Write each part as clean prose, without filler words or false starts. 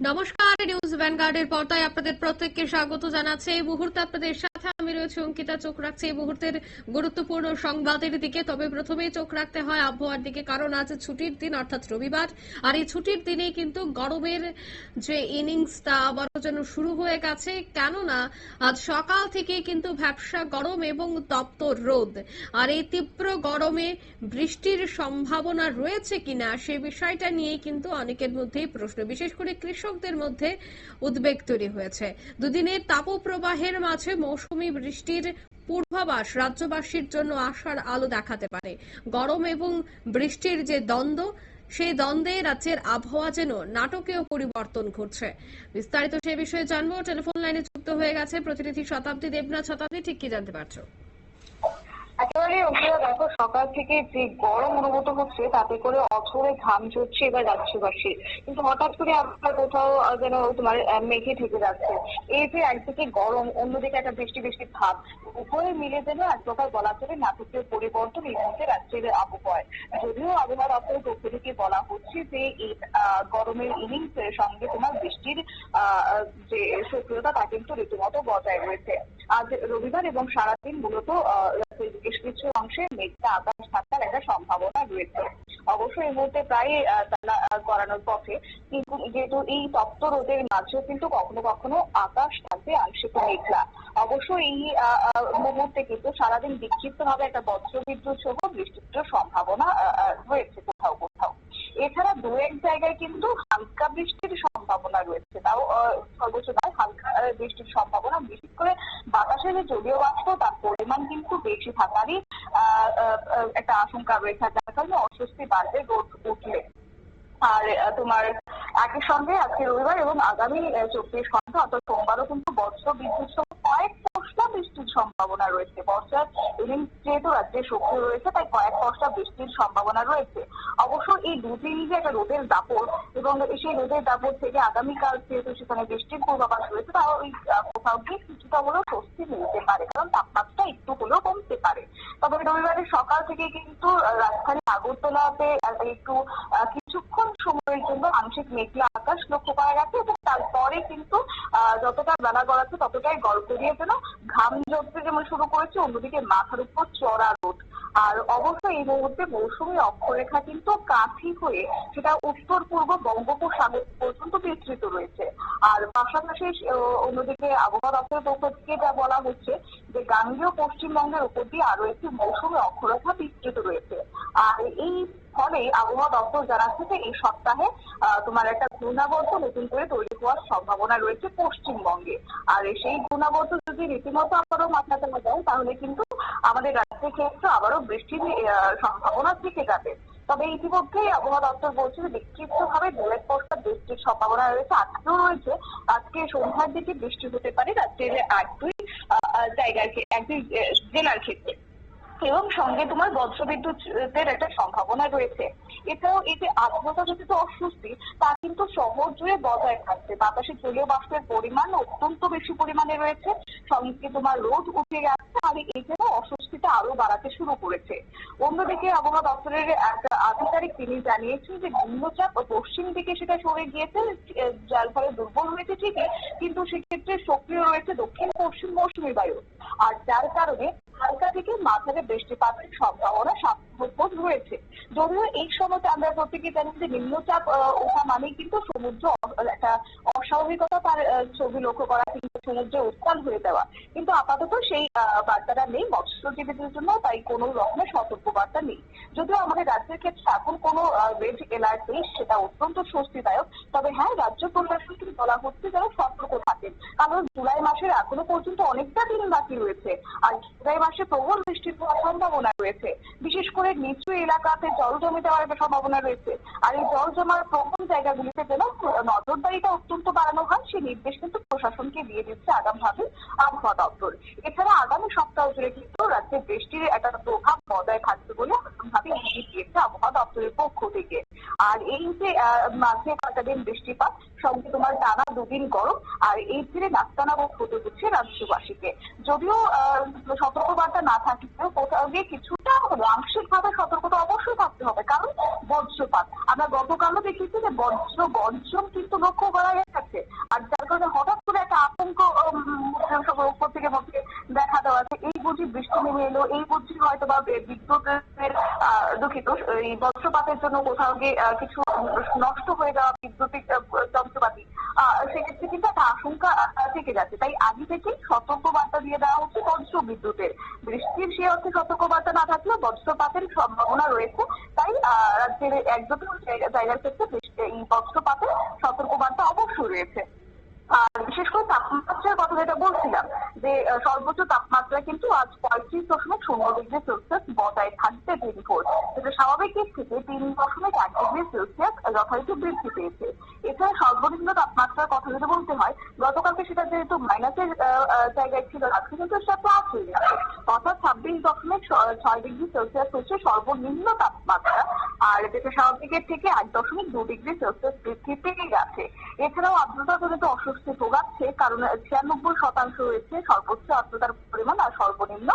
নমস্কার, নিউজ ভ্যানগার্ডের পর্দায় আপনাদের প্রত্যেককে স্বাগত জানাচ্ছি। এই মুহূর্তে আপনাদের সাথে আমি রয়েছে অঙ্কিতা। চোখ রাখছি এই মুহূর্তের গুরুত্বপূর্ণ সংবাদের দিকে। তবে প্রথমেই চোখ রাখতে হয় আবহাওয়ার দিকে, কারণ আজ ছুটির দিন অর্থাৎ রবিবার। আর এই ছুটির দিনে কিন্তু গরমের যে ইনিংসটা আবারও যেন শুরু হয়ে গেছে, কেননা আজ সকাল থেকে কিন্তু ভ্যাপসা গরম এবং তপ্ত রোদ। আর এই তীব্র গরমে বৃষ্টির সম্ভাবনা রয়েছে কিনা সে বিষয়টা নিয়ে কিন্তু অনেকের মধ্যেই প্রশ্ন, বিশেষ করে কৃষকদের মধ্যে উদ্বেগ তৈরি হয়েছে। দুদিনের তাপপ্রবাহের মাঝে মৌসুমী বৃষ্টির পূর্বাভাস রাজ্যবাসীর জন্য আশার আলো দেখাতে পারে। গরম এবং বৃষ্টির যে দ্বন্দ্ব, সেই দ্বন্দ্বে রাজ্যের আবহাওয়া যেন নাটকীয় পরিবর্তন ঘটছে। বিস্তারিত সে বিষয়ে জানবো। টেলিফোন লাইনে যুক্ত হয়ে গেছে প্রতিনিধি শতাব্দী দেবনাথ। শতাব্দী, ঠিক কি জানতে পারছো? একেবারে অভিয়া, দেখো সকাল থেকে যে গরম অনুভূত হচ্ছে তাতে করে অঝরে ঘাম ঝরছে এবার রাজ্যবাসী, কিন্তু হঠাৎ করে আবার কোথাও যেন তোমার মেঘে ঢেকে যাচ্ছে। এই যে একদিকে গরম, অন্যদিকে একটা বৃষ্টি বৃষ্টি ভাব, উভয়ে মিলে যেন এক প্রকার বলা চলে নাটকীয় পরিবর্তন এই মুহূর্তে রাজ্যের আবহাওয়ায়। যদিও আবহাওয়া দপ্তরের পক্ষ থেকে বলা হচ্ছে যে এই গরমের ইনিংস এর সঙ্গে তোমার বৃষ্টির যে সক্রিয়তা তা কিন্তু রীতিমতো বজায় রয়েছে। আজ রবিবার এবং সারাদিন মূলত বেশ কিছু অংশে মেঘলা আকাশ থাকার একটা সম্ভাবনা রয়েছে। অবশ্যই এই মুহূর্তে প্রায় করানোর পথে, কিন্তু যেহেতু এই তপ্ত রোদের মাঝেও কিন্তু কখনো কখনো আকাশ থাকবে আংশিক মেঘলা। অবশ্য এই মুহূর্তে কিন্তু সারাদিন বিক্ষিপ্ত ভাবে একটা বজ্রবিদ্যুৎ সহ বৃষ্টির সম্ভাবনা রয়েছে কোথাও কোথাও। এছাড়া দু এক জায়গায় কিন্তু হালকা বৃষ্টির সম্ভাবনা রয়েছে, তাও সর্বোচ্চ নয়, হালকা বৃষ্টির সম্ভাবনা। বিশেষ করে বাতাসের যে জলীয় বাষ্প তার পরিমাণ কিন্তু বেশি থাকারই একটা আশঙ্কা রয়েছে, যার কারণে অস্বস্তি বাড়বে রোদ উঠলে। আর তোমার একই সঙ্গে আজকে রবিবার এবং আগামী 24 ঘন্টা অর্থাৎ সোমবারও কিন্তু বজ্র বিদ্যুৎ সহ কয়েক পশলা বৃষ্টির সম্ভাবনা রয়েছে। বর্ষার ইনিংস যেহেতু রাজ্যে সক্রিয় রয়েছে, তাই কয়েক পশলা বৃষ্টির সম্ভাবনা রয়েছে। অবশ্য এই দুদিন যে একটা রোদের দাপট, এবং সেই রোদের দাপট থেকে আগামীকাল যেহেতু সেখানে বৃষ্টির পূর্বাভাস রয়েছে, তাও ওই কোথাও গিয়ে কিছুটা হলেও স্বস্তি মিলতে পারে, কারণ তাপমাত্রা একটু হলেও কমতে পারে। তবে রবিবারের সকাল থেকে কিন্তু রাজধানী আগরতলাতে একটু কিছুক্ষণ সময়ের জন্য আংশিক মেঘলা আকাশ লক্ষ্য করা গেছে, এবং তারপরে কিন্তু যতটা বেলা গড়াচ্ছে ততটাই গড়গড়িয়ে যেন ঘাম ঝরতে যেমন শুরু করেছে, অন্যদিকে মাথার উপর চড়া রোদ। আর অবশ্যই এই মুহূর্তে মৌসুমী অক্ষরেখা কিন্তু কাঠি হয়ে সেটা উত্তর পূর্ব বঙ্গোপসাগর পর্যন্ত বিস্তৃত রয়েছে। আর পাশাপাশি অন্যদিকে আবহাওয়া দপ্তরের পক্ষ থেকে যা বলা হচ্ছে যে গাঙ্গেয় পশ্চিমবঙ্গের উপর দিয়ে আরো একটি মৌসুমী অক্ষরেখা বিস্তৃত রয়েছে। আর এই ফলে আবহাওয়া দপ্তর জানাচ্ছে যে এই সপ্তাহে তোমার একটা ঘূর্ণাবর্ত নতুন করে তৈরি হওয়ার সম্ভাবনা রয়েছে পশ্চিমবঙ্গে। আর সেই ঘূর্ণাবর্ত যদি রীতিমতো আবারও মাত্রা চালা যায়, তাহলে কিন্তু আমাদের রাজ্যের ক্ষেত্রে আবারও বৃষ্টির সম্ভাবনা থেকে যাবে। তবে ইতিমধ্যেই আবহাওয়া দপ্তর বলছে যে বিক্ষিপ্ত ভাবে দু এক পশলা বৃষ্টির সম্ভাবনা রয়েছে, আজকেও রয়েছে। আজকে সন্ধ্যার দিকে বৃষ্টি হতে পারে রাজ্যের এক দুই জায়গার এক দুই জেলার ক্ষেত্রে, এবং সঙ্গে তোমার বজ্রবিদ্যুতের একটা সম্ভাবনা রয়েছে। এছাড়াও এই যে আর্দ্রতাজনিত অস্বস্তি তা কিন্তু শহর জুড়ে বজায় থাকছে। বাতাসে জলীয় বাষ্পের পরিমাণ অত্যন্ত বেশি পরিমাণে রয়েছে, সঙ্গে তোমার রোদ উঠে যাচ্ছে, আর এই জন্য অস্বস্তিটা আরো বাড়াতে শুরু করেছে। অন্যদিকে আবহাওয়া দপ্তরের একটা আধিকারিক তিনি জানিয়েছেন যে নিম্নচাপ পশ্চিম দিকে সেটা সরে গিয়েছে, যার ফলে দুর্বল হয়েছে ঠিকই, কিন্তু সেক্ষেত্রে সক্রিয় রয়েছে দক্ষিণ পশ্চিম মৌসুমী বায়ু, আর যার কারণে হালকা থেকে মাঝারি বৃষ্টিপাতের সম্ভাবনা সাম্প্রতিক রয়েছে। যদিও এই সময়তে আমরা প্রত্যেকে জানি যে নিম্নচাপ ওঠা মানেই কিন্তু সমুদ্র একটা অস্বাভাবিকতা তার ছবি লক্ষ্য করা, কিন্তু সমুদ্রে উত্তাল হয়ে যাওয়া, কিন্তু আপাতত সেই বার্তাটা নেই মৎস্যজীবীদের জন্য, তাই কোনো রকমের সতর্ক বার্তা নেই। যদিও আমাদের রাজ্যের ক্ষেত্রে এখন কোনো রেড অ্যালার্ট নেই, সেটা অত্যন্ত স্বস্তিদায়ক। তবে হ্যাঁ, রাজ্য প্রশাসন থেকে বলা হচ্ছে যেন সতর্ক থাকেন, কারণ জুলাই মাসের এখনো পর্যন্ত অনেকটা দিন বাকি রয়েছে, আর জুলাই মাসে প্রবল বৃষ্টির হওয়ার সম্ভাবনা রয়েছে। বিশেষ করে নিচু এলাকাতে জল জমে যাওয়ার একটা সম্ভাবনা রয়েছে, আর এই জল জমার প্রবল জায়গাগুলিতে যেন নজরদারিটা অত্যন্ত বাড়ানো হয়, সেই নির্দেশ কিন্তু প্রশাসনকে দিয়ে দিচ্ছে আগামভাবে আবহাওয়া দপ্তর। এছাড়া আগামী সপ্তাহ জুড়ে কিন্তু রাজ্যে বৃষ্টির একটা প্রভাব বজায় থাকবে বলে আগামভাবে ইঙ্গিত দিয়েছে আবহাওয়া দপ্তরের পক্ষ থেকে। আর এই যে মাঝে কয়েকটা দিন বৃষ্টিপাত, সঙ্গে তোমার টানা দুদিন গরম, আর এই ছেড়ে নাস্তানা বোধ হতে হচ্ছে রাজ্যবাসীকে। যদিও সতর্কবার্তা না থাকলেও কোথাও গিয়ে কিছুটা আংশিক ভাবে সতর্কতা অবশ্যই থাকতে হবে, কারণ বজ্রপাত আমরা গতকালও দেখেছি যে বজ্র গর্জন কিন্তু লক্ষ্য করা গেছে, বিদ্যুতের দুঃখিত এই বজ্রপাতের জন্য কোথাও গিয়ে কিছু নষ্ট হয়ে যাওয়া বিদ্যুতিক যন্ত্রপাতি, সেক্ষেত্রে কিন্তু একটা আশঙ্কা থেকে যাচ্ছে। তাই আগে থেকেই সতর্কবার্তা দিয়ে দেওয়া হচ্ছে বজ্র বিদ্যুতের। বৃষ্টির সে অর্থে সতর্কবার্তা না থাকলেও বজ্রপাতের সম্ভাবনা রয়েছে। তাই রাজ্যের এক দুটো জায়গার ক্ষেত্রে এই বজ্রপাতের সতর্কবার্তা অবশ্যই রয়েছে। আর বিশেষ করে তাপমাত্রার কথা যেটা বলছিলাম, যে সর্বোচ্চ তাপমাত্রা কিন্তু আজ 35.0 ডিগ্রি সেলসিয়াস বজায় থাকবে দিনভর, যেটা স্বাভাবিক দিক থেকে 3.1 ডিগ্রি সেলসিয়াস যথারীতি বৃদ্ধি পেয়েছে। এছাড়া সর্বনিম্ন তাপমাত্রার কথা যদি বলতে হয়, গতকালকে সেটা যেহেতু মাইনাসের জায়গায় ছিল, আজকে কিন্তু সেটা প্লাস হয়ে গেছে, অর্থাৎ 26.6 ডিগ্রি সেলসিয়াস হচ্ছে সর্বনিম্ন তাপমাত্রা। আর যেটা স্বাভাবিকের থেকে 8.2 ডিগ্রি সেলসিয়াস বৃদ্ধি পেয়ে গেছে। এছাড়াও আর্দ্রতাজনিত অস্বস্তি ভোগাচ্ছে, কারণ 96% রয়েছে সর্বোচ্চ আর্দ্রতার পরিমাণ আর সর্বনিম্ন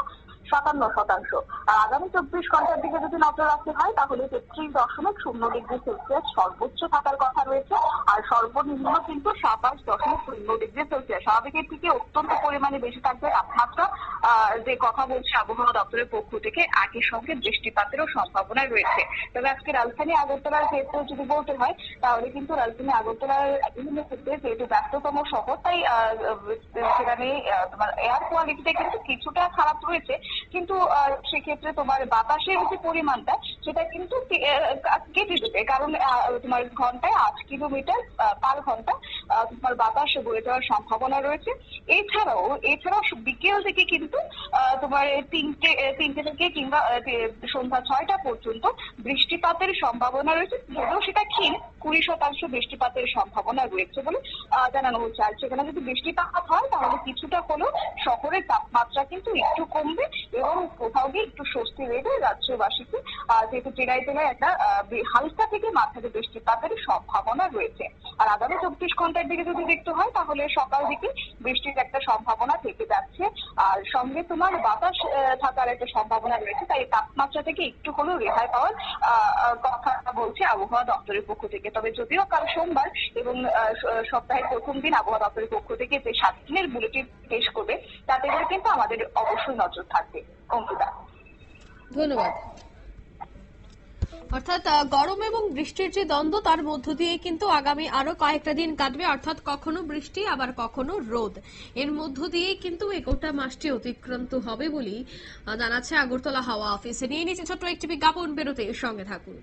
57%। আর আগামী 24 ঘন্টার দিকে যদি নজর রাখতে হয়, তাহলে 33.0 ডিগ্রি সেলসিয়াস সর্বোচ্চ থাকার কথা রয়েছে, আর সর্বনিম্ন কিন্তু 27.0 ডিগ্রি সেলসিয়াস। স্বাভাবিকের থেকে অত্যন্ত পরিমাণে বেশি থাকবে তাপমাত্রা, যে কথা বলছে আবহাওয়া দপ্তরের পক্ষ থেকে। একই সঙ্গে বৃষ্টিপাতেরও সম্ভাবনা রয়েছে। তবে আজকে রাজধানী আগরতলার ক্ষেত্রে যদি বলতে হয়, তাহলে কিন্তু রাজধানী আগরতলার বিভিন্ন ক্ষেত্রে যেহেতু ব্যস্ততম শহর, তাই সেখানে তোমার এয়ার কোয়ালিটিটা কিন্তু কিছুটা খারাপ রয়েছে, কিন্তু সেক্ষেত্রে তোমার বাতাসের যে পরিমাণটা সেটা কিন্তু কেটে দেবে, কারণ তোমার ঘন্টায় 8 কিলোমিটার পার ঘন্টা তোমার বাতাস বয়ে যাওয়ার সম্ভাবনা রয়েছে। এছাড়াও বিকেল থেকে কিন্তু তোমার তিনটে থেকে কিংবা সন্ধ্যা 6টা পর্যন্ত বৃষ্টিপাতের সম্ভাবনা রয়েছে, যদিও সেটা ক্ষীণ। 20% বৃষ্টিপাতের সম্ভাবনা রয়েছে বলে জানানো হচ্ছে। আর সেখানে যদি বৃষ্টিপাত হয়, তাহলে কিছুটা হলেও শহরের তাপমাত্রা কিন্তু একটু কমবে এবং কোথাও গিয়ে একটু স্বস্তি দেবে রাজ্যবাসীকে, যেহেতু জেলায় একটা হালকা থেকে মাঝারি বৃষ্টিপাতের সম্ভাবনা রয়েছে। আর আগামী 24 ঘন্টার দিকে যদি দেখতে হয়, তাহলে সকাল দিকে বৃষ্টির একটা সম্ভাবনা থেকে যাচ্ছে, আর সঙ্গে তোমার বাতাস থাকার একটা সম্ভাবনা রয়েছে। তাই তাপমাত্রা থেকে একটু হলেও রেহাই পাওয়ার কথা বলছে আবহাওয়া দপ্তরের পক্ষ থেকে। তবে যদিও কাল সোমবার এবং সপ্তাহের প্রথম দিন আবহাওয়া দপ্তরের পক্ষ থেকে যে 7 দিনের বুলেটিন পেশ করবে, তাতে করে কিন্তু আমাদের অবশ্যই নজর থাকবে। অঙ্কিতা, ধন্যবাদ। অর্থাৎ গরম এবং বৃষ্টির যে দ্বন্দ্ব, তার মধ্য দিয়ে কিন্তু আগামী আরো কয়েকটা দিন কাটবে, অর্থাৎ কখনো বৃষ্টি আবার কখনো রোদ, এর মধ্য দিয়ে কিন্তু এই গোটা মাসটি অতিক্রান্ত হবে বলেই জানাচ্ছে আগরতলা হাওয়া অফিসে। নিয়ে নিচ্ছে ছোট্ট একটি বিজ্ঞাপন, বেরোতে সঙ্গে থাকুন।